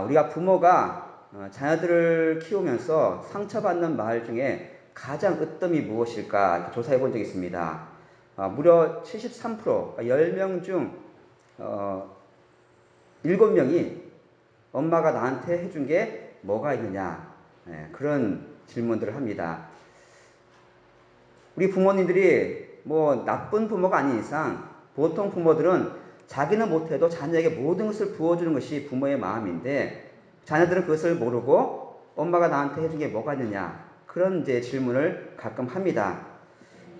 우리가 부모가 자녀들을 키우면서 상처받는 말 중에 가장 으뜸이 무엇일까 조사해 본 적이 있습니다. 무려 73%, 10명 중 7명이 엄마가 나한테 해준 게 뭐가 있느냐, 그런 질문들을 합니다. 우리 부모님들이 뭐 나쁜 부모가 아닌 이상 보통 부모들은 자기는 못해도 자녀에게 모든 것을 부어주는 것이 부모의 마음인데, 자녀들은 그것을 모르고 엄마가 나한테 해준 게 뭐가 있느냐, 그런 이제 질문을 가끔 합니다.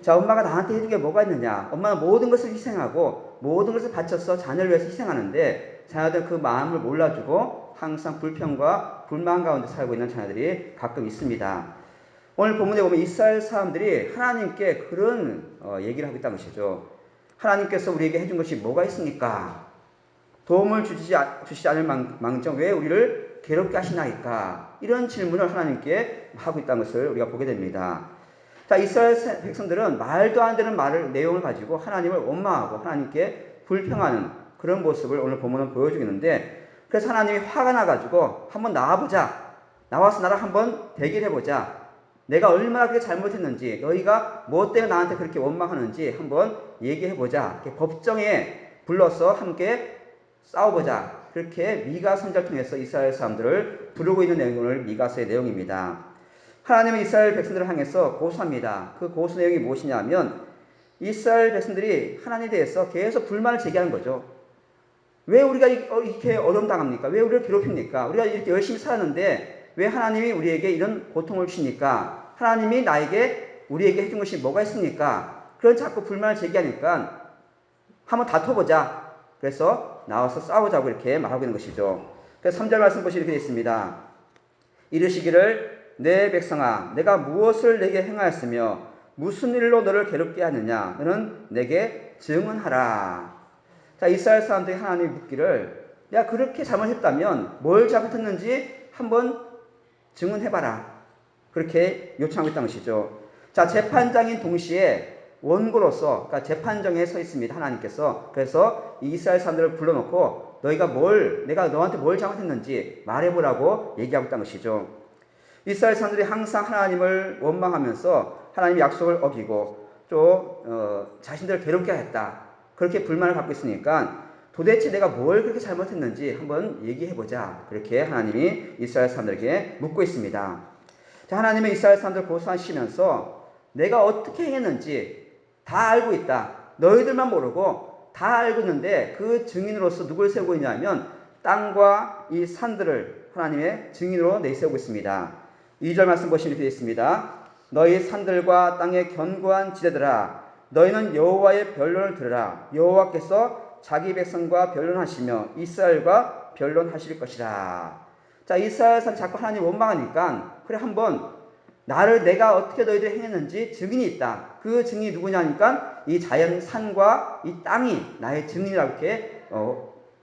자, 엄마가 나한테 해준 게 뭐가 있느냐? 엄마는 모든 것을 희생하고 모든 것을 바쳐서 자녀를 위해서 희생하는데, 자녀들은 그 마음을 몰라주고 항상 불평과 불만 가운데 살고 있는 자녀들이 가끔 있습니다. 오늘 본문에 보면 이스라엘 사람들이 하나님께 그런 얘기를 하고 있다는 것이죠. 하나님께서 우리에게 해준 것이 뭐가 있습니까? 도움을 주시지 않을 망정 왜 우리를 괴롭게 하시나이까? 이런 질문을 하나님께 하고 있다는 것을 우리가 보게 됩니다. 자, 이스라엘 백성들은 말도 안 되는 내용을 가지고 하나님을 원망하고 하나님께 불평하는 그런 모습을 오늘 본문은 보여주겠는데, 그래서 하나님이 화가 나가지고 한번 나와보자. 나와서 나랑 한번 대결해보자. 내가 얼마나 그렇게 잘못했는지, 너희가 뭐 때문에 나한테 그렇게 원망하는지 한번 얘기해보자. 법정에 불러서 함께 싸워보자. 그렇게 미가 선지자를 통해서 이스라엘 사람들을 부르고 있는 내용을 미가서의 내용입니다. 하나님은 이스라엘 백성들을 향해서 고소합니다. 그 고소 내용이 무엇이냐면, 이스라엘 백성들이 하나님에 대해서 계속 불만을 제기하는 거죠. 왜 우리가 이렇게 어려움 당합니까? 왜 우리를 괴롭힙니까? 우리가 이렇게 열심히 살았는데 왜 하나님이 우리에게 이런 고통을 주십니까? 하나님이 우리에게 해준 것이 뭐가 있습니까? 그런 자꾸 불만을 제기하니까 한번 다퉈보자. 그래서 나와서 싸우자고 이렇게 말하고 있는 것이죠. 그래서 3절 말씀 보시면 이렇게 되어 있습니다. 이르시기를 내 백성아, 내가 무엇을 내게 행하였으며 무슨 일로 너를 괴롭게 하느냐? 너는 내게 증언하라. 자, 이스라엘 사람들이 하나님이 묻기를, 내가 그렇게 잘못했다면 뭘 잘못했는지 한번 증언해봐라. 그렇게 요청하고 있다는 것이죠. 자, 재판장인 동시에 원고로서, 그러니까 재판정에 서 있습니다. 하나님께서. 그래서 이스라엘 사람들을 불러놓고 내가 너한테 뭘 잘못했는지 말해보라고 얘기하고 있다는 것이죠. 이스라엘 사람들이 항상 하나님을 원망하면서 하나님의 약속을 어기고 또 자신들을 괴롭게 했다. 그렇게 불만을 갖고 있으니까 도대체 내가 뭘 그렇게 잘못했는지 한번 얘기해보자. 그렇게 하나님이 이스라엘 사람들에게 묻고 있습니다. 자, 하나님은 이스라엘 사람들을 고소하시면서 내가 어떻게 행했는지 다 알고 있다. 너희들만 모르고 다 알고 있는데 그 증인으로서 누굴 세우고 있냐면 땅과 이 산들을 하나님의 증인으로 내세우고 있습니다. 2절 말씀 보시면 이렇게 되어 있습니다. 너희 산들과 땅의 견고한 지대들아, 너희는 여호와의 변론을 들으라. 여호와께서 자기 백성과 변론하시며 이스라엘과 변론하실 것이라. 자, 이스라엘 사람 자꾸 하나님 원망하니까 그래 한번 내가 어떻게 너희들이 행했는지 증인이 있다. 그 증인이 누구냐니까 이 자연 산과 이 땅이 나의 증인이라고 이렇게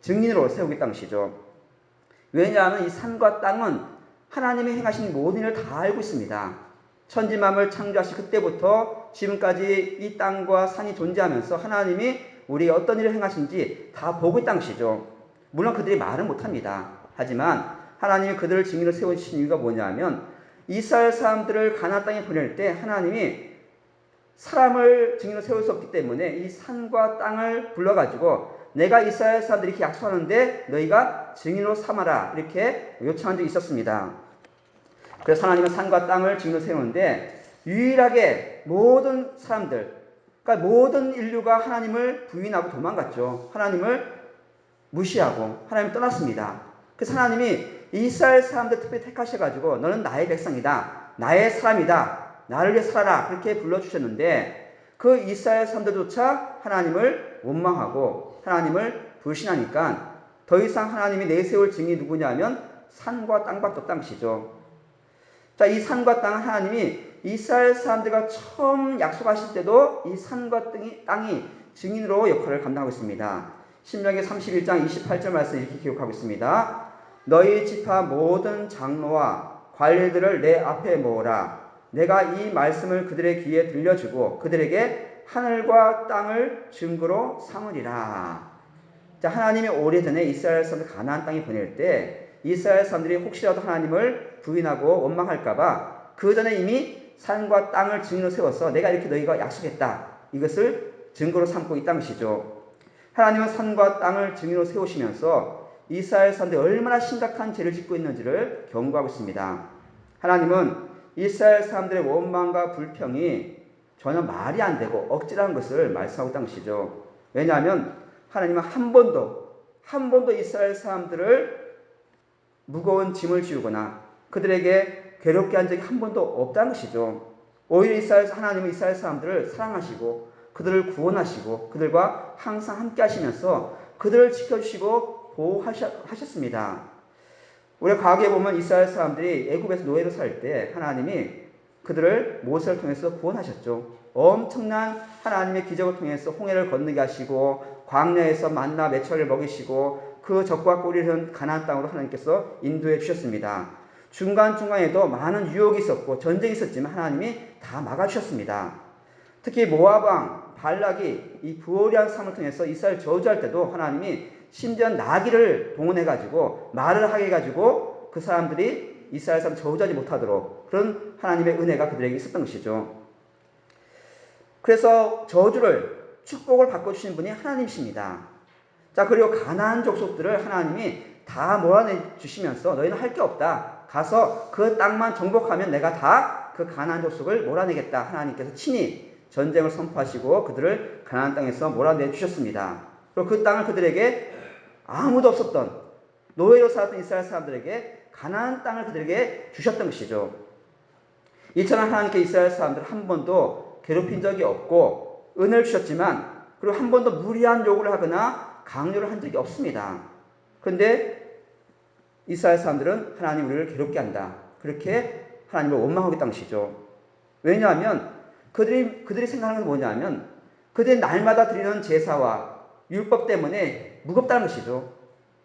증인으로 세우겠다는 것이죠. 왜냐하면 이 산과 땅은 하나님이 행하신 모든 일을 다 알고 있습니다. 천지만물 창조하신 그때부터 지금까지 이 땅과 산이 존재하면서 하나님이 우리가 어떤 일을 행하신지 다 보고 있다는 것이죠. 물론 그들이 말은 못합니다. 하지만 하나님이 그들을 증인으로 세우신 이유가 뭐냐면 이스라엘 사람들을 가나안 땅에 보낼 때 하나님이 사람을 증인으로 세울 수 없기 때문에 이 산과 땅을 불러가지고 내가 이스라엘 사람들이 이렇게 약속하는데 너희가 증인으로 삼아라 이렇게 요청한 적이 있었습니다. 그래서 하나님은 산과 땅을 증인으로 세우는데 유일하게 모든 사람들, 그러니까 모든 인류가 하나님을 부인하고 도망갔죠. 하나님을 무시하고 하나님을 떠났습니다. 그래서 하나님이 이스라엘 사람들 특별히 택하셔가지고 너는 나의 백성이다. 나의 사람이다. 나를 위해 살아라. 그렇게 불러주셨는데 그 이스라엘 사람들조차 하나님을 원망하고 하나님을 불신하니까 더 이상 하나님이 내세울 증인이 누구냐면 산과 땅밖에 없다는 것이죠. 자, 이 산과 땅은 하나님이 이스라엘 사람들과 처음 약속하실 때도 이 산과 땅이 증인으로 역할을 감당하고 있습니다. 신명기 31장 28절 말씀 이렇게 기록하고 있습니다. 너희 지파 모든 장로와 관리들을 내 앞에 모으라. 내가 이 말씀을 그들의 귀에 들려주고 그들에게 하늘과 땅을 증거로 삼으리라. 자, 하나님이 오래전에 이스라엘 사람들 가나안 땅에 보낼 때 이스라엘 사람들이 혹시라도 하나님을 부인하고 원망할까봐 그 전에 이미 산과 땅을 증인으로 세워서 내가 이렇게 너희가 약속했다. 이것을 증거로 삼고 있다는 것이죠. 하나님은 산과 땅을 증인으로 세우시면서 이스라엘 사람들이 얼마나 심각한 죄를 짓고 있는지를 경고하고 있습니다. 하나님은 이스라엘 사람들의 원망과 불평이 전혀 말이 안 되고 억지라는 것을 말씀하고 있다는 것이죠. 왜냐하면 하나님은 한 번도 이스라엘 사람들을 무거운 짐을 지우거나 그들에게 괴롭게 한 적이 한 번도 없다는 것이죠. 오히려 하나님은 이스라엘 사람들을 사랑하시고 그들을 구원하시고 그들과 항상 함께 하시면서 그들을 지켜주시고 보호하셨습니다. 우리가 과거에 보면 이스라엘 사람들이 애굽에서 노예로 살 때 하나님이 그들을 모세를 통해서 구원하셨죠. 엄청난 하나님의 기적을 통해서 홍해를 건너게 하시고 광야에서 만나 매철을 먹이시고 그 적과 꿀이 흐르는 가나안 땅으로 하나님께서 인도해 주셨습니다. 중간중간에도 많은 유혹이 있었고 전쟁이 있었지만 하나님이 다 막아주셨습니다. 특히 모압 왕 발락이 이 부호리한 삶을 통해서 이스라엘 저주할 때도 하나님이 심지어 나귀를 동원해가지고 말을 하게 해가지고 그 사람들이 이스라엘 사람 저주하지 못하도록 그런 하나님의 은혜가 그들에게 있었던 것이죠. 그래서 저주를 축복을 바꿔주신 분이 하나님이십니다. 자, 그리고 가나안 족속들을 하나님이 다 몰아내 주시면서 너희는 할 게 없다. 가서 그 땅만 정복하면 내가 다 그 가나안 족속을 몰아내겠다. 하나님께서 친히 전쟁을 선포하시고 그들을 가나안 땅에서 몰아내 주셨습니다. 그리고 그 땅을 그들에게 아무도 없었던 노예로 살았던 이스라엘 사람들에게 가나안 땅을 그들에게 주셨던 것이죠. 이처럼 하나님께 이스라엘 사람들 한 번도 괴롭힌 적이 없고 은혜를 주셨지만 그리고 한 번도 무리한 요구를 하거나 강요를 한 적이 없습니다. 그런데 이스라엘 사람들은 하나님 우리를 괴롭게 한다. 그렇게 하나님을 원망하겠다는 것이죠. 왜냐하면 그들이 생각하는 건 뭐냐면 그들이 날마다 드리는 제사와 율법 때문에 무겁다는 것이죠.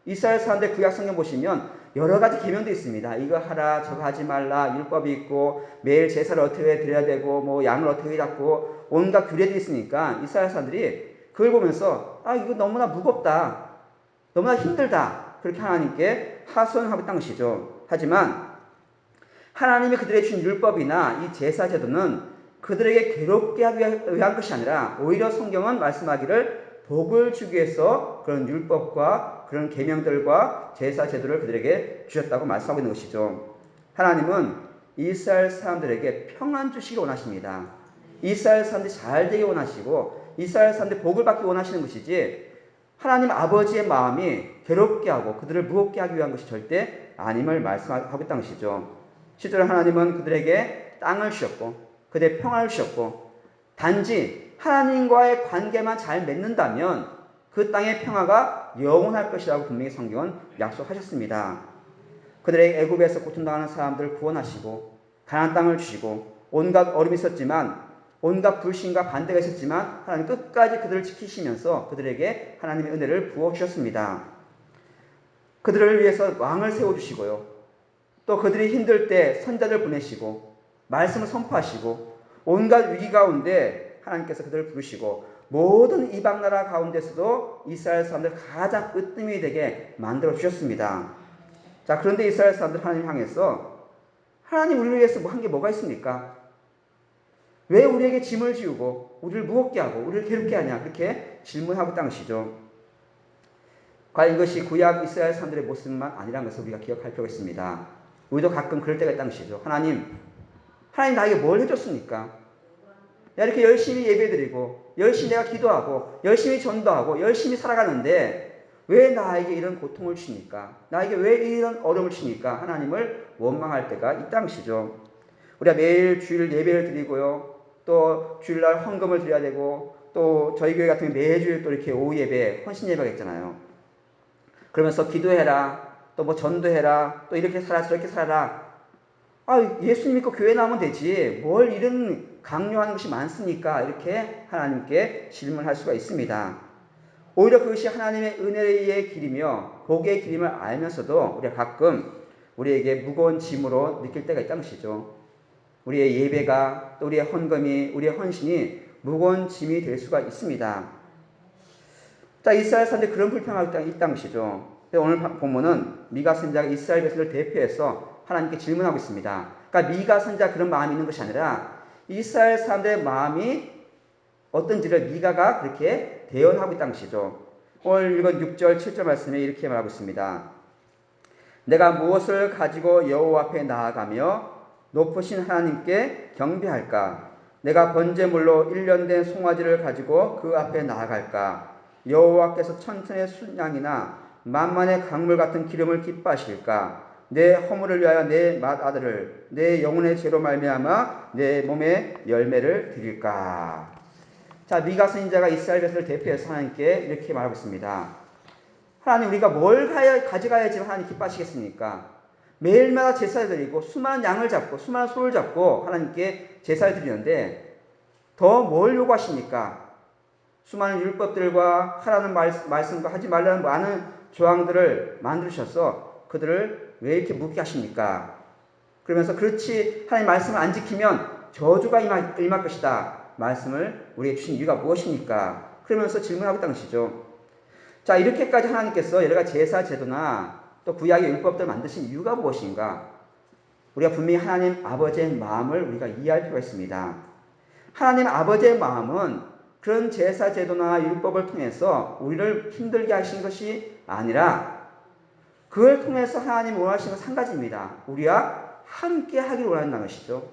이스라엘 사람들 구약 성경 보시면 여러 가지 계명도 있습니다. 이거 하라, 저거 하지 말라, 율법이 있고 매일 제사를 어떻게 드려야 되고 뭐 양을 어떻게 잡고 온갖 규례들이 있으니까 이스라엘 사람들이 그걸 보면서 이거 너무나 무겁다, 너무나 힘들다 그렇게 하나님께 하소연하고 있다는 것이죠. 하지만 하나님이 그들에게 주신 율법이나 이 제사 제도는 그들에게 괴롭게 하기 위한 것이 아니라 오히려 성경은 말씀하기를 복을 주기 위해서 그런 율법과 그런 계명들과 제사 제도를 그들에게 주셨다고 말씀하고 있는 것이죠. 하나님은 이스라엘 사람들에게 평안 주시기 원하십니다. 이스라엘 사람들이 잘 되기 원하시고 이스라엘 사람들이 복을 받기 원하시는 것이지 하나님 아버지의 마음이 괴롭게 하고 그들을 무겁게 하기 위한 것이 절대 아님을 말씀하고 있다는 것이죠. 실제로 하나님은 그들에게 땅을 주셨고 그들의 평안을 주셨고 단지 하나님과의 관계만 잘 맺는다면 그 땅의 평화가 영원할 것이라고 분명히 성경은 약속하셨습니다. 그들의 애굽에서 고통당하는 사람들을 구원하시고 가나안 땅을 주시고 온갖 어려움이 있었지만 온갖 불신과 반대가 있었지만 하나님 끝까지 그들을 지키시면서 그들에게 하나님의 은혜를 부어주셨습니다. 그들을 위해서 왕을 세워주시고요. 또 그들이 힘들 때 선자들 보내시고 말씀을 선포하시고 온갖 위기 가운데 하나님께서 그들을 부르시고 모든 이방 나라 가운데서도 이스라엘 사람들 가장 으뜸이 되게 만들어 주셨습니다. 자, 그런데 이스라엘 사람들 하나님 향해서 하나님 우리를 위해서 한 게 뭐가 있습니까? 왜 우리에게 짐을 지우고 우리를 무겁게 하고 우리를 괴롭게 하냐 그렇게 질문하고 있다는 것이죠. 과연 이것이 구약 이스라엘 사람들의 모습만 아니라는 것을 우리가 기억할 필요가 있습니다. 우리도 가끔 그럴 때가 있다는 것이죠. 하나님 나에게 뭘 해줬습니까? 이렇게 열심히 예배드리고 열심히 내가 기도하고 열심히 전도하고 열심히 살아가는데 왜 나에게 이런 고통을 주십니까? 나에게 왜 이런 어려움을 주십니까? 하나님을 원망할 때가 있다는 것이죠. 우리가 매일 주일 예배를 드리고요. 또 주일날 헌금을 드려야 되고 또 저희 교회 같은 경우 매주일 또 이렇게 오후 예배 헌신 예배가 있잖아요. 그러면서 기도해라, 또 뭐 전도해라, 또 이렇게 살아 저렇게 살아라. 예수님 믿고 교회 나오면 되지 뭘 이런 강요하는 것이 많습니까? 이렇게 하나님께 질문할 수가 있습니다. 오히려 그것이 하나님의 은혜의 길이며 복의 길임을 알면서도 우리가 가끔 우리에게 무거운 짐으로 느낄 때가 있다는 것이죠. 우리의 예배가 또 우리의 헌금이 우리의 헌신이 무거운 짐이 될 수가 있습니다. 자, 이스라엘 사람들이 그런 불평하고 있다는 것이죠. 그래서 오늘 본문은 미가 선지자가 이스라엘 백성을 대표해서 하나님께 질문하고 있습니다. 그러니까 미가 선지자가 그런 마음이 있는 것이 아니라 이스라엘 사람들의 마음이 어떤지를 미가가 그렇게 대언하고 있다는 것이죠. 오늘 읽은 6절, 7절 말씀에 이렇게 말하고 있습니다. 내가 무엇을 가지고 여호와 앞에 나아가며 높으신 하나님께 경배할까? 내가 번제물로 1년 된 송아지를 가지고 그 앞에 나아갈까? 여호와께서 천천의 순양이나 만만의 강물 같은 기름을 기뻐하실까? 내 허물을 위하여 내 맏아들을 내 영혼의 죄로 말미암아 내 몸에 열매를 드릴까? 자, 미가 선지자가 이스라엘 백성을 대표해서 하나님께 이렇게 말하고 있습니다. 하나님, 우리가 뭘 가져가야지 하나님 기뻐하시겠습니까? 매일마다 제사를 드리고 수많은 양을 잡고 수많은 소를 잡고 하나님께 제사를 드리는데 더 뭘 요구하십니까? 수많은 율법들과 하라는 말씀과 하지 말라는 많은 조항들을 만드셔서 그들을 왜 이렇게 묵게 하십니까? 그러면서 그렇지 하나님 말씀을 안 지키면 저주가 임할 것이다. 말씀을 우리에게 주신 이유가 무엇입니까? 그러면서 질문하고 있다는 것이죠. 자, 이렇게까지 하나님께서 여러 가지 제사 제도나 또 구약의 율법들을 만드신 이유가 무엇인가? 우리가 분명히 하나님 아버지의 마음을 우리가 이해할 필요가 있습니다. 하나님 아버지의 마음은 그런 제사 제도나 율법을 통해서 우리를 힘들게 하신 것이 아니라 그걸 통해서 하나님 원하시는 것은 한 가지입니다. 우리와 함께 하기를 원한다는 것이죠.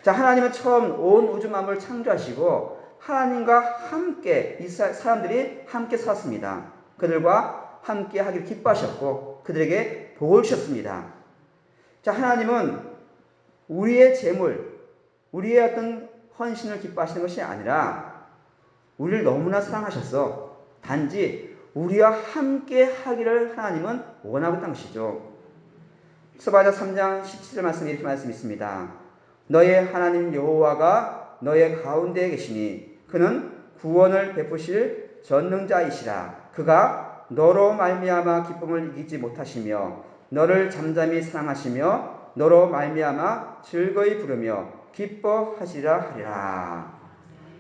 자, 하나님은 처음 온 우주 만물을 창조하시고 하나님과 함께 이 사람들이 함께 살았습니다. 그들과 함께 하기를 기뻐하셨고 그들에게 복을 주셨습니다. 자, 하나님은 우리의 재물, 우리의 어떤 헌신을 기뻐하시는 것이 아니라 우리를 너무나 사랑하셔서 단지 우리와 함께 하기를 하나님은 원하고 있다는 것이죠. 스바냐 3장 17절 말씀에 이렇게 말씀이 있습니다. 너의 하나님 여호와가 너의 가운데에 계시니 그는 구원을 베푸실 전능자이시라. 그가 너로 말미암아 기쁨을 이기지 못하시며 너를 잠잠히 사랑하시며 너로 말미암아 즐거이 부르며 기뻐하시라 하리라.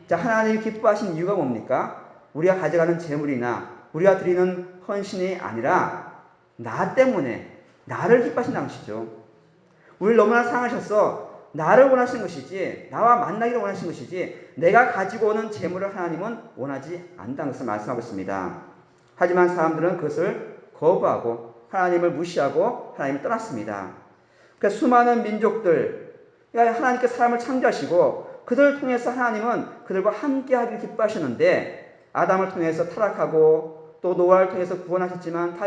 자, 하나님이 기뻐하신 이유가 뭡니까? 우리가 가져가는 재물이나 우리가 드리는 헌신이 아니라 나 때문에 나를 기뻐하신다는 것이죠. 우리를 너무나 사랑하셔서 나를 원하시는 것이지 나와 만나기를 원하시는 것이지 내가 가지고 오는 재물을 하나님은 원하지 않는다는 것을 말씀하고 있습니다. 하지만 사람들은 그것을 거부하고 하나님을 무시하고 하나님을 떠났습니다. 그래서 수많은 민족들, 하나님께 사람을 창조하시고 그들을 통해서 하나님은 그들과 함께하기를 기뻐하셨는데 아담을 통해서 타락하고 또 노아를 통해서 구원하셨지만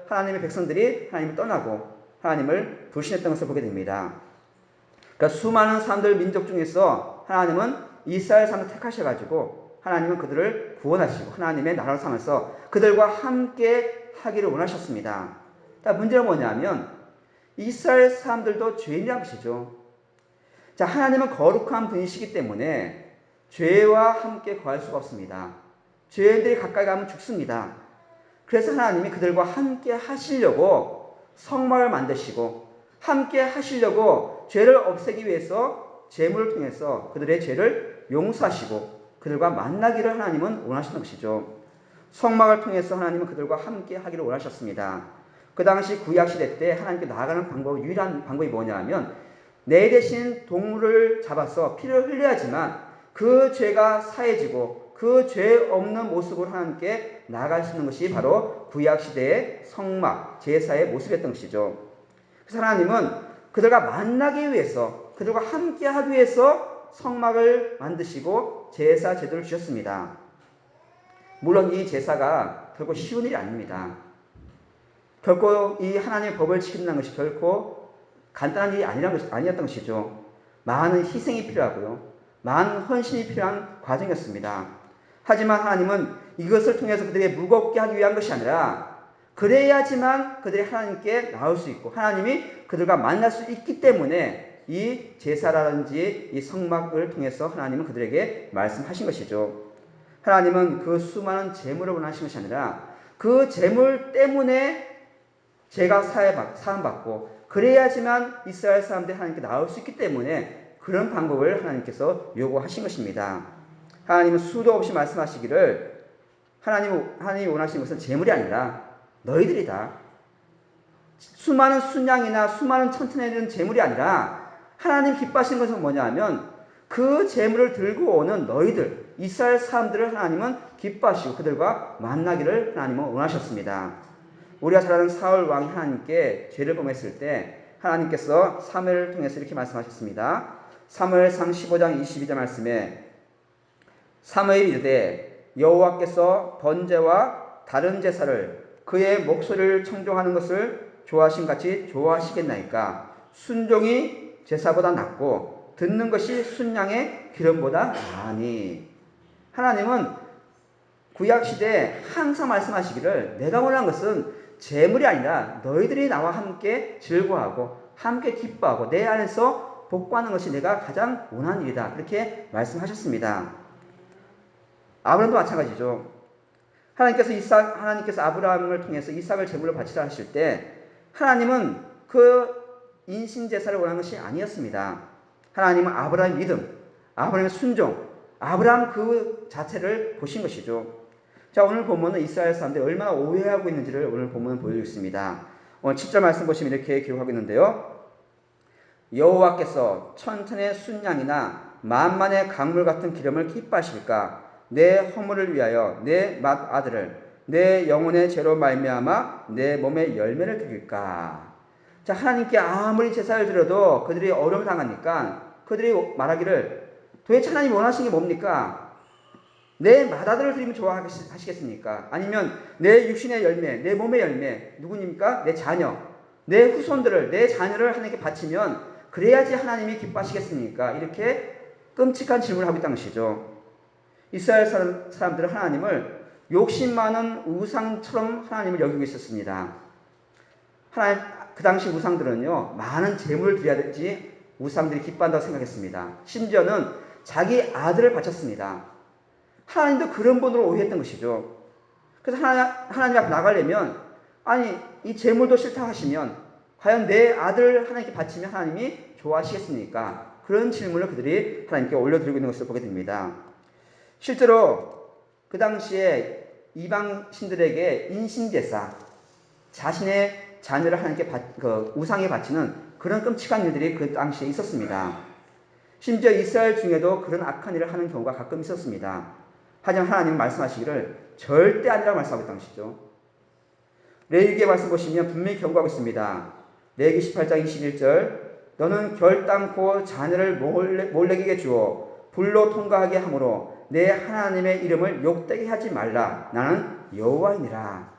하나님의 백성들이 하나님을 떠나고 하나님을 불신했던 것을 보게 됩니다. 그러니까 수많은 사람들 민족 중에서 하나님은 이스라엘 사람을 택하셔가지고 하나님은 그들을 구원하시고 하나님의 나라를 삼아서 그들과 함께 하기를 원하셨습니다. 문제는 뭐냐면 이스라엘 사람들도 죄인이라는 것이죠. 자, 하나님은 거룩한 분이시기 때문에 죄와 함께 거할 수가 없습니다. 죄인들이 가까이 가면 죽습니다. 그래서 하나님이 그들과 함께 하시려고 성막을 만드시고 함께 하시려고 죄를 없애기 위해서 제물을 통해서 그들의 죄를 용서하시고 그들과 만나기를 하나님은 원하시는 것이죠. 성막을 통해서 하나님은 그들과 함께 하기를 원하셨습니다. 그 당시 구약시대 때 하나님께 나아가는 유일한 방법이 뭐냐면 내 대신 동물을 잡아서 피를 흘려야지만 그 죄가 사해지고 그 죄 없는 모습으로 하나님께 나아가시는 것이 바로 구약시대의 성막, 제사의 모습이었던 것이죠. 그래서 하나님은 그들과 만나기 위해서 그들과 함께 하기 위해서 성막을 만드시고 제사 제도를 주셨습니다. 물론 이 제사가 결코 쉬운 일이 아닙니다. 결코 이 하나님의 법을 지킨다는 것이 결코 간단한 일이 아니었던 것이죠. 많은 희생이 필요하고요. 많은 헌신이 필요한 과정이었습니다. 하지만 하나님은 이것을 통해서 그들에게 무겁게 하기 위한 것이 아니라 그래야지만 그들이 하나님께 나올 수 있고 하나님이 그들과 만날 수 있기 때문에 이 제사라든지 이 성막을 통해서 하나님은 그들에게 말씀하신 것이죠. 하나님은 그 수많은 재물을 원하신 것이 아니라 그 재물 때문에 죄가 사함받고 그래야지만 이스라엘 사람들이 하나님께 나올 수 있기 때문에 그런 방법을 하나님께서 요구하신 것입니다. 하나님은 수도 없이 말씀하시기를 하나님이 원하시는 것은 재물이 아니라 너희들이다. 수많은 순양이나 수많은 천천에는 재물이 아니라 하나님 기뻐하시는 것은 뭐냐 하면 그 재물을 들고 오는 너희들, 이스라엘 사람들을 하나님은 기뻐하시고 그들과 만나기를 하나님은 원하셨습니다. 우리가 잘 아는 사울 왕이 하나님께 죄를 범했을 때 하나님께서 사무엘을 통해서 이렇게 말씀하셨습니다. 사무엘상 15장 22절 말씀에 사무엘이 이르되 여호와께서 번제와 다른 제사를 그의 목소리를 청종하는 것을 좋아하신 같이 좋아하시겠나이까. 순종이 제사보다 낫고 듣는 것이 순양의 기름보다 나으니. 하나님은 구약시대에 항상 말씀하시기를 내가 원하는 것은 재물이 아니라 너희들이 나와 함께 즐거워하고 함께 기뻐하고 내 안에서 복받는 것이 내가 가장 원하는 일이다. 이렇게 말씀하셨습니다. 아브라함도 마찬가지죠. 하나님께서 아브라함을 통해서 이삭을 제물로 바치라 하실 때 하나님은 그 인신제사를 원하는 것이 아니었습니다. 하나님은 아브라함의 믿음, 아브라함의 순종, 아브라함 그 자체를 보신 것이죠. 자, 오늘 본문은 이스라엘 사람들이 얼마나 오해하고 있는지를 오늘 본문은 보여주겠습니다. 오늘 7절 말씀 보시면 이렇게 기록하고 있는데요. 여호와께서 천천의 순양이나 만만의 강물 같은 기름을 기뻐하실까? 내 허물을 위하여 내 맏아들을 내 영혼의 죄로 말미암아 내 몸의 열매를 드릴까? 자, 하나님께 아무리 제사를 드려도 그들이 어려움을 당하니까 그들이 말하기를 도대체 하나님 원하시는 게 뭡니까? 내 맏아들을 드리면 좋아하시겠습니까? 아니면 내 육신의 열매, 내 몸의 열매, 누구입니까? 내 자녀, 내 후손들을, 내 자녀를 하나님께 바치면 그래야지 하나님이 기뻐하시겠습니까? 이렇게 끔찍한 질문을 하고 있다는 것이죠. 이스라엘 사람들은 하나님을 욕심 많은 우상처럼 하나님을 여기고 있었습니다. 그 당시 우상들은요, 많은 재물을 드려야 되지 우상들이 기뻐한다고 생각했습니다. 심지어는 자기 아들을 바쳤습니다. 하나님도 그런 분으로 오해했던 것이죠. 그래서 하나님 앞에 나가려면 아니 이 재물도 싫다 하시면 과연 내 아들 하나님께 바치면 하나님이 좋아하시겠습니까? 그런 질문을 그들이 하나님께 올려드리고 있는 것을 보게 됩니다. 실제로 그 당시에 이방 신들에게 인신제사, 자신의 자녀를 하나님께 우상에 바치는 그런 끔찍한 일들이 그 당시에 있었습니다. 심지어 이스라엘 중에도 그런 악한 일을 하는 경우가 가끔 있었습니다. 하지만 하나님은 말씀하시기를 절대 아니라고 말씀하고 있다는 것이죠. 레위기의 말씀 보시면 분명히 경고하고 있습니다. 레위기 18장 21절 너는 결단코 자녀를 몰래에게 주어 불로 통과하게 하므로 내 하나님의 이름을 욕되게 하지 말라. 나는 여호와이니라.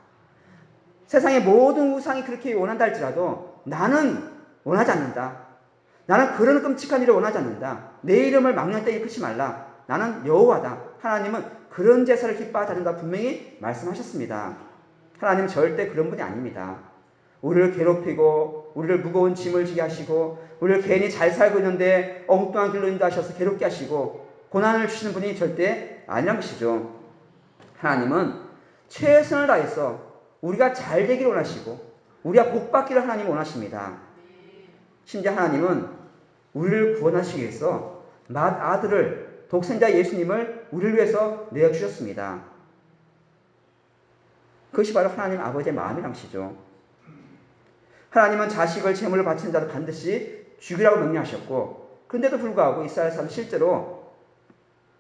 세상의 모든 우상이 그렇게 원한다 할지라도 나는 원하지 않는다. 나는 그런 끔찍한 일을 원하지 않는다. 내 이름을 망령되게 끊지 말라. 나는 여호와다. 하나님은 그런 제사를 기뻐하지 않는다 분명히 말씀하셨습니다. 하나님은 절대 그런 분이 아닙니다. 우리를 괴롭히고 우리를 무거운 짐을 지게 하시고 우리를 괜히 잘 살고 있는데 엉뚱한 길로 인도하셔서 괴롭게 하시고 고난을 주시는 분이 절대 아니란 것이죠. 하나님은 최선을 다해서 우리가 잘 되기를 원하시고 우리가 복받기를 하나님이 원하십니다. 심지어 하나님은 우리를 구원하시기 위해서 맏아들을 독생자 예수님을 우리를 위해서 내어주셨습니다. 그것이 바로 하나님 아버지의 마음이란 것이죠. 하나님은 자식을 제물로 바치는 자를 반드시 죽이라고 명령하셨고 그런데도 불구하고 이스라엘 사람은 실제로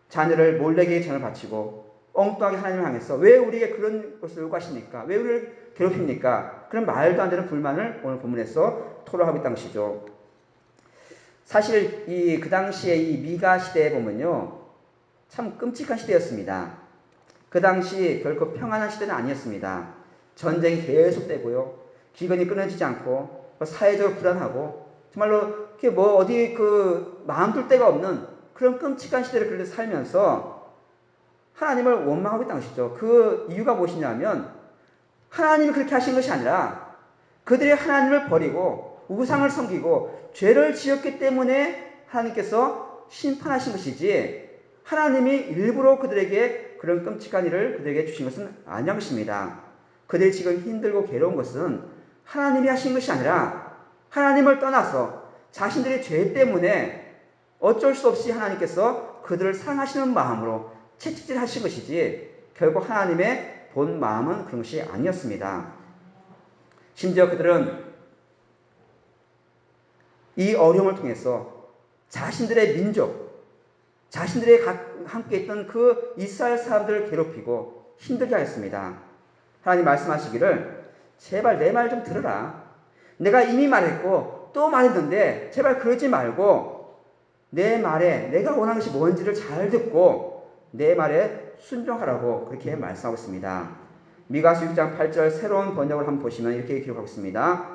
자녀를 몰래게 전을 바치고 엉뚱하게 하나님을 향해서 왜 우리에게 그런 것을 요구하십니까? 왜 우리를 괴롭힙니까? 그런 말도 안 되는 불만을 오늘 본문에서 토로하고 있다는 것이죠. 사실 그 당시에 이 미가 시대에 보면요, 참 끔찍한 시대였습니다. 그 당시 결코 평안한 시대는 아니었습니다. 전쟁이 계속되고요, 기근이 끊어지지 않고 사회적으로 불안하고 정말로 어디 마음 둘 데가 없는 그런 끔찍한 시대를 그렇게 살면서 하나님을 원망하고 있다는 것이죠. 그 이유가 무엇이냐면 하나님이 그렇게 하신 것이 아니라 그들이 하나님을 버리고 우상을 섬기고 죄를 지었기 때문에 하나님께서 심판하신 것이지 하나님이 일부러 그들에게 그런 끔찍한 일을 그들에게 주신 것은 아니란 것입니다. 그들이 지금 힘들고 괴로운 것은 하나님이 하신 것이 아니라 하나님을 떠나서 자신들의 죄 때문에 어쩔 수 없이 하나님께서 그들을 사랑하시는 마음으로 채찍질 하신 것이지 결국 하나님의 본 마음은 그런 것이 아니었습니다. 심지어 그들은 이 어려움을 통해서 자신들의 민족, 자신들의 함께 있던 그 이스라엘 사람들을 괴롭히고 힘들게 하였습니다. 하나님 말씀하시기를 제발 내 말 좀 들어라. 내가 이미 말했고 또 말했는데 제발 그러지 말고 내 말에 내가 원하는 것이 뭔지를 잘 듣고 내 말에 순종하라고 그렇게 말씀하고 있습니다. 미가서 6장 8절 새로운 번역을 한번 보시면 이렇게 기록하고 있습니다.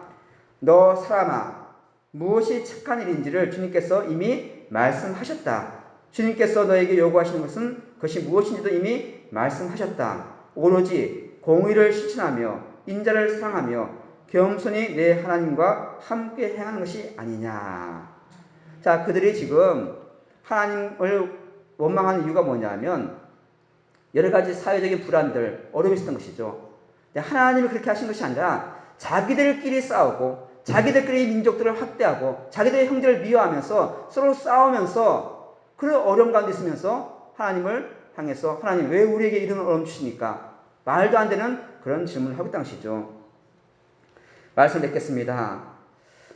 너 사람아 무엇이 착한 일인지를 주님께서 이미 말씀하셨다. 주님께서 너에게 요구하시는 것은 그것이 무엇인지도 이미 말씀하셨다. 오로지 공의를 실천하며 인자를 사랑하며 겸손히 내 하나님과 함께 행하는 것이 아니냐. 자, 그들이 지금 하나님을 원망하는 이유가 뭐냐면 여러 가지 사회적인 불안들, 어려움이 있었던 것이죠. 하나님이 그렇게 하신 것이 아니라 자기들끼리 싸우고 자기들끼리 민족들을 확대하고 자기들의 형제를 미워하면서 서로 싸우면서 그런 어려움 가운데 있으면서 하나님을 향해서 하나님 왜 우리에게 이런 어려움 주십니까? 말도 안 되는 그런 질문을 하고 있던 것이죠. 말씀 뵙겠습니다.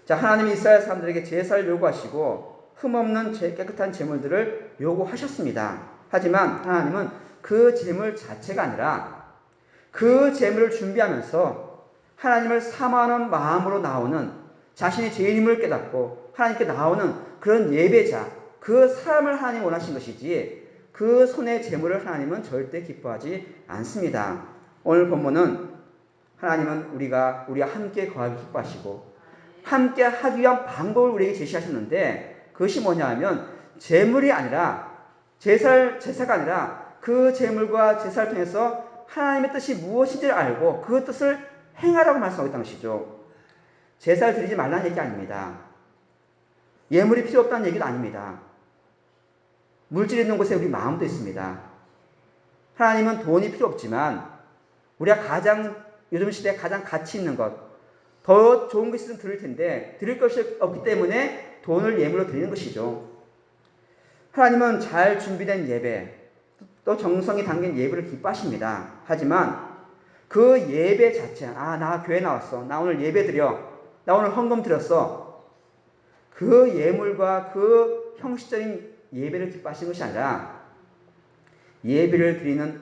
자, 하나님이 이스라엘 사람들에게 제사를 요구하시고 흠없는 깨끗한 제물들을 요구하셨습니다. 하지만 하나님은 그 제물 자체가 아니라 그 제물을 준비하면서 하나님을 사모하는 마음으로 나오는 자신의 죄인임을 깨닫고 하나님께 나오는 그런 예배자, 그 사람을 하나님 원하신 것이지 그 손의 제물을 하나님은 절대 기뻐하지 않습니다. 오늘 본문은 하나님은 우리가 함께 거하기 기뻐하시고 함께 하기 위한 방법을 우리에게 제시하셨는데 그것이 뭐냐 하면 제물이 아니라 제사가 아니라 그 제물과 제사를 통해서 하나님의 뜻이 무엇인지를 알고 그 뜻을 행하라고 말씀하고 있다는 것이죠. 제사를 드리지 말라는 얘기 아닙니다. 예물이 필요 없다는 얘기도 아닙니다. 물질이 있는 곳에 우리 마음도 있습니다. 하나님은 돈이 필요 없지만 우리가 요즘 시대에 가장 가치 있는 것, 더 좋은 것이 있으면 드릴 텐데 드릴 것이 없기 때문에 돈을 예물로 드리는 것이죠. 하나님은 잘 준비된 예배, 또 정성이 담긴 예배를 기뻐하십니다. 하지만 그 예배 자체, 나 교회 나왔어. 나 오늘 예배 드려. 나 오늘 헌금 드렸어. 그 예물과 그 형식적인 예배를 기뻐하시는 것이 아니라 예배를 드리는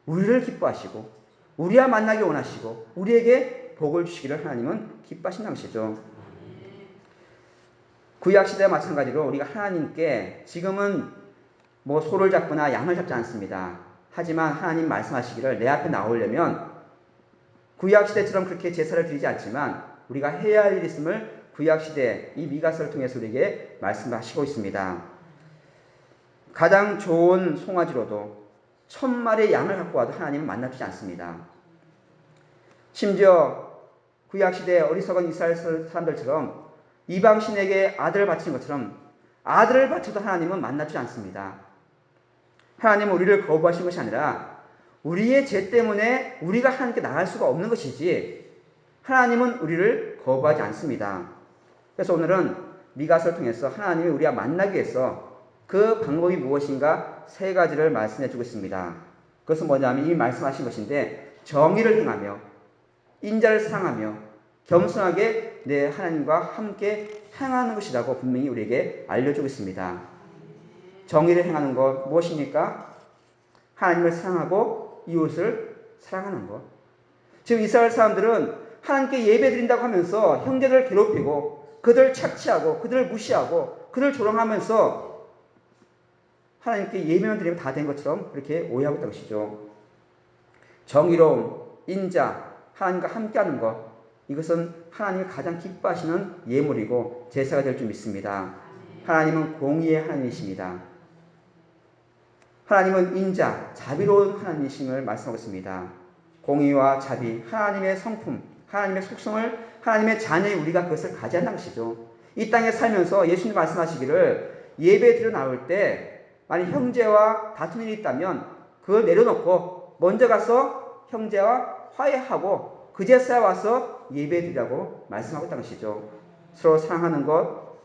우리를 기뻐하시고 우리와 만나기 원하시고 우리에게 복을 주시기를 하나님은 기뻐하신다는 것이죠. 구약시대와 마찬가지로 우리가 하나님께 지금은 소를 잡거나 양을 잡지 않습니다. 하지만 하나님 말씀하시기를 내 앞에 나오려면 구약시대처럼 그렇게 제사를 드리지 않지만 우리가 해야 할 일이 있음을 구약시대 이 미가서를 통해서 우리에게 말씀하시고 있습니다. 가장 좋은 송아지로도 1000마리의 양을 갖고 와도 하나님은 만나주지 않습니다. 심지어 구약시대 어리석은 이스라엘 사람들처럼 이방신에게 아들을 바치는 것처럼 아들을 바쳐도 하나님은 만나주지 않습니다. 하나님은 우리를 거부하신 것이 아니라 우리의 죄 때문에 우리가 하나님께 나갈 수가 없는 것이지 하나님은 우리를 거부하지 않습니다. 그래서 오늘은 미가서를 통해서 하나님이 우리와 만나기 위해서 그 방법이 무엇인가 3가지를 말씀해 주고 있습니다. 그것은 뭐냐면 이미 말씀하신 것인데 정의를 행하며 인자를 사랑하며 겸손하게 내 하나님과 함께 행하는 것이라고 분명히 우리에게 알려주고 있습니다. 정의를 행하는 것 무엇입니까? 하나님을 사랑하고 이웃을 사랑하는 것. 지금 이스라엘 사람들은 하나님께 예배드린다고 하면서 형제들을 괴롭히고 그들을 착취하고 그들을 무시하고 그들을 조롱하면서 하나님께 예배만 드리면 다 된 것처럼 그렇게 오해하고 있다는 것이죠. 정의로움, 인자, 하나님과 함께하는 것, 이것은 하나님이 가장 기뻐하시는 예물이고 제사가 될 줄 믿습니다. 하나님은 공의의 하나님이십니다. 하나님은 인자, 자비로운 하나님이심을 말씀하고 있습니다. 공의와 자비, 하나님의 성품, 하나님의 속성을 하나님의 자녀의 우리가 그것을 가지한다는 것이죠. 이 땅에 살면서 예수님 말씀하시기를 예배 드려 나올 때 만약 형제와 다투는 일이 있다면 그걸 내려놓고 먼저 가서 형제와 화해하고 그제서야 와서 예배드리라고 말씀하고 있다는 것이죠. 서로 사랑하는 것,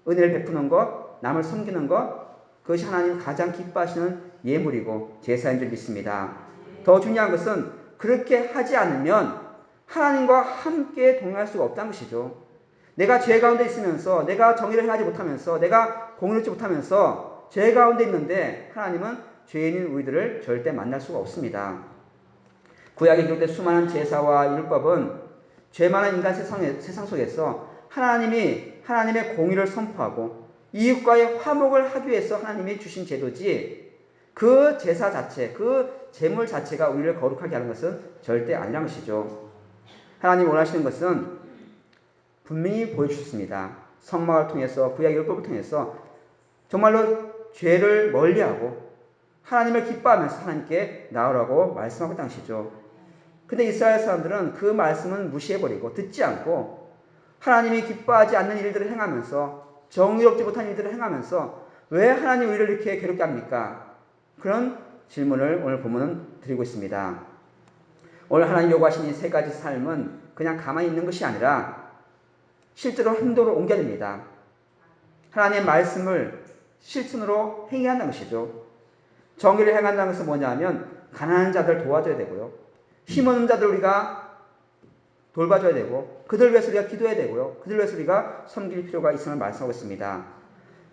은혜를 베푸는 것, 남을 섬기는 것, 그것이 하나님 가장 기뻐하시는 예물이고 제사인 줄 믿습니다. 더 중요한 것은 그렇게 하지 않으면 하나님과 함께 동행할 수가 없다는 것이죠. 내가 죄 가운데 있으면서, 내가 정의를 행하지 못하면서, 내가 공의롭지 못하면서 죄 가운데 있는데 하나님은 죄인인 우리들을 절대 만날 수가 없습니다. 구약에 기록된 수많은 제사와 율법은 죄 많은 인간 세상 속에서 하나님의 공의를 선포하고 이웃과의 화목을 하기 위해서 하나님이 주신 제도지, 그 제사 자체, 그 제물 자체가 우리를 거룩하게 하는 것은 절대 아니라는 것이죠. 하나님이 원하시는 것은 분명히 보여주셨습니다. 성막을 통해서, 구약 율법을 통해서 정말로 죄를 멀리하고 하나님을 기뻐하면서 하나님께 나오라고 말씀하고 있다는 것이죠. 근데 이스라엘 사람들은 그 말씀은 무시해버리고 듣지 않고 하나님이 기뻐하지 않는 일들을 행하면서, 정의롭지 못한 일들을 행하면서 왜 하나님 우리를 이렇게 괴롭게 합니까? 그런 질문을 오늘 본문은 드리고 있습니다. 오늘 하나님 요구하신 이 세 가지 삶은 그냥 가만히 있는 것이 아니라 실제로 행동으로 옮겨야 됩니다. 하나님의 말씀을 실천으로 행해야 한다는 것이죠. 정의를 행한다는 것은 뭐냐면 가난한 자들 도와줘야 되고요. 힘없는 자들 우리가 돌봐줘야 되고, 그들 위해서 우리가 기도해야 되고요. 그들 위해서 우리가 섬길 필요가 있음을 말씀하고 있습니다.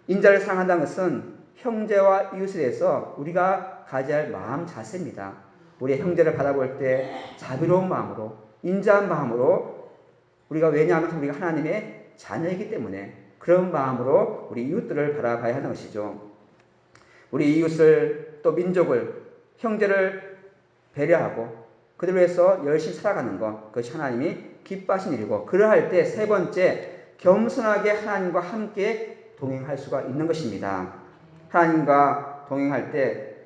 인자를 사랑한다는 것은 형제와 이웃에 대해서 우리가 가져야 할 마음 자세입니다. 우리의 형제를 바라볼 때 자비로운 마음으로, 인자한 마음으로, 왜냐하면 우리가 하나님의 자녀이기 때문에 그런 마음으로 우리 이웃들을 바라봐야 하는 것이죠. 우리 이웃을, 또 민족을, 형제를 배려하고 그들을 위해서 열심히 살아가는 것, 그것이 하나님이 기뻐하신 일이고, 그러할 때 세 번째, 겸손하게 하나님과 함께 동행할 수가 있는 것입니다. 하나님과 동행할 때,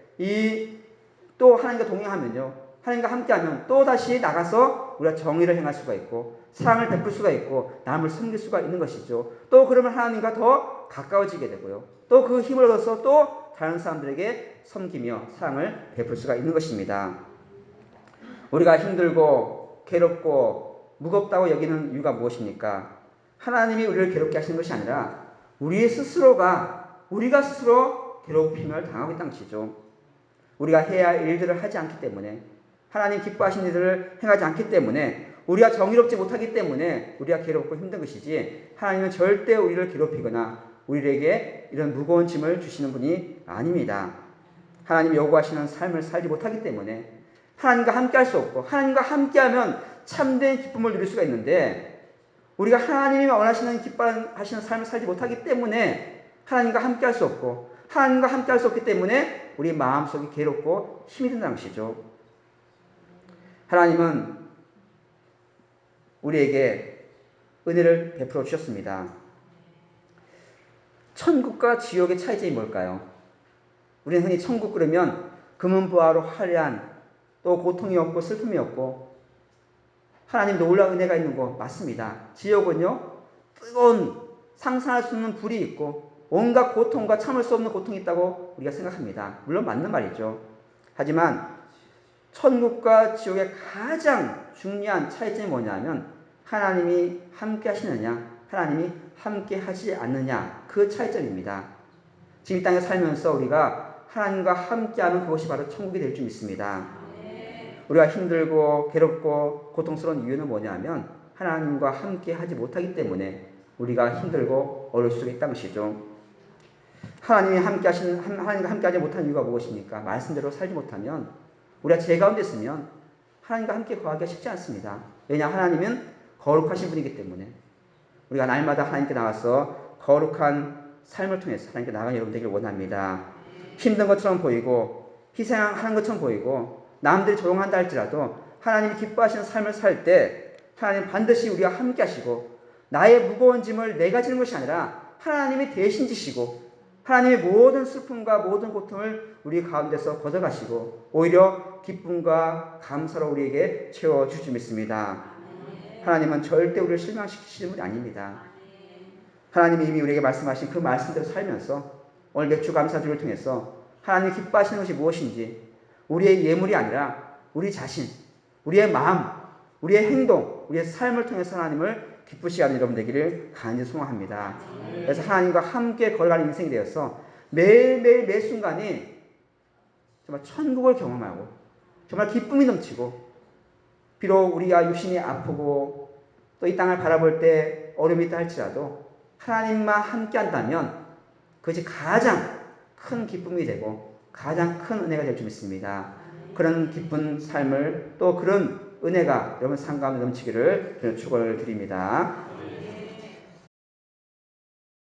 또 하나님과 동행하면요, 하나님과 함께하면 또 다시 나가서 우리가 정의를 행할 수가 있고, 사랑을 베풀 수가 있고, 남을 섬길 수가 있는 것이죠. 또 그러면 하나님과 더 가까워지게 되고요, 또 그 힘을 얻어서 또 다른 사람들에게 섬기며 사랑을 베풀 수가 있는 것입니다. 우리가 힘들고 괴롭고 무겁다고 여기는 이유가 무엇입니까? 하나님이 우리를 괴롭게 하시는 것이 아니라 우리가 스스로 괴롭힘을 당하고 있다는 것이죠. 우리가 해야 할 일들을 하지 않기 때문에, 하나님 기뻐하시는 일들을 행하지 않기 때문에, 우리가 정의롭지 못하기 때문에 우리가 괴롭고 힘든 것이지, 하나님은 절대 우리를 괴롭히거나 우리에게 이런 무거운 짐을 주시는 분이 아닙니다. 하나님이 요구하시는 삶을 살지 못하기 때문에 하나님과 함께 할 수 없고, 하나님과 함께하면 참된 기쁨을 누릴 수가 있는데, 우리가 하나님이 원하시는 기뻐하시는 삶을 살지 못하기 때문에 하나님과 함께 할 수 없고, 하나님과 함께 할 수 없기 때문에 우리 마음속이 괴롭고 힘이 든다는 것이죠. 하나님은 우리에게 은혜를 베풀어 주셨습니다. 천국과 지옥의 차이점이 뭘까요? 우리는 흔히 천국 그러면 금은보화로 화려한, 또 고통이 없고 슬픔이 없고 하나님 놀라운 은혜가 있는 거 맞습니다. 지옥은요, 뜨거운 상상할 수 없는 불이 있고 온갖 고통과 참을 수 없는 고통이 있다고 우리가 생각합니다. 물론 맞는 말이죠. 하지만 천국과 지옥의 가장 중요한 차이점이 뭐냐면 하나님이 함께 하시느냐, 하나님이 함께 하지 않느냐, 그 차이점입니다. 지금 이 땅에 살면서 우리가 하나님과 함께하는 그것이 바로 천국이 될 줄 믿습니다. 우리가 힘들고 괴롭고 고통스러운 이유는 뭐냐면 하나님과 함께 하지 못하기 때문에 우리가 힘들고 어려울 수 있다는 것이죠. 하나님과 함께 하지 못하는 이유가 무엇입니까? 말씀대로 살지 못하면, 우리가 죄 가운데 있으면 하나님과 함께 거하기가 쉽지 않습니다. 왜냐, 하나님은 거룩하신 분이기 때문에 우리가 날마다 하나님께 나와서 거룩한 삶을 통해서 하나님께 나아가는 여러분 되기를 원합니다. 힘든 것처럼 보이고 희생하는 것처럼 보이고 남들이 조용한다 할지라도 하나님이 기뻐하시는 삶을 살 때 하나님 반드시 우리와 함께 하시고, 나의 무거운 짐을 내가 지는 것이 아니라 하나님이 대신 지시고 하나님의 모든 슬픔과 모든 고통을 우리 가운데서 걷어가시고 오히려 기쁨과 감사로 우리에게 채워줄 줄 믿습니다. 하나님은 절대 우리를 실망시키시는 분이 아닙니다. 하나님이 이미 우리에게 말씀하신 그 말씀대로 살면서 오늘 맥주 감사주를 통해서 하나님이 기뻐하시는 것이 무엇인지, 우리의 예물이 아니라 우리 자신, 우리의 마음, 우리의 행동, 우리의 삶을 통해서 하나님을 기쁘시게 하는 여러분 되기를 간절히 소망합니다. 그래서 하나님과 함께 걸어가는 인생이 되어서 매일매일 매 순간이 정말 천국을 경험하고 정말 기쁨이 넘치고 비록 우리가 육신이 아프고 또 이 땅을 바라볼 때 어려움이 있다 할지라도 하나님만 함께 한다면 그것이 가장 큰 기쁨이 되고 가장 큰 은혜가 될 줄 믿습니다. 그런 기쁜 삶을 또 그런 은혜가 여러분 삶 가운데 넘치기를 저는 축원을 드립니다.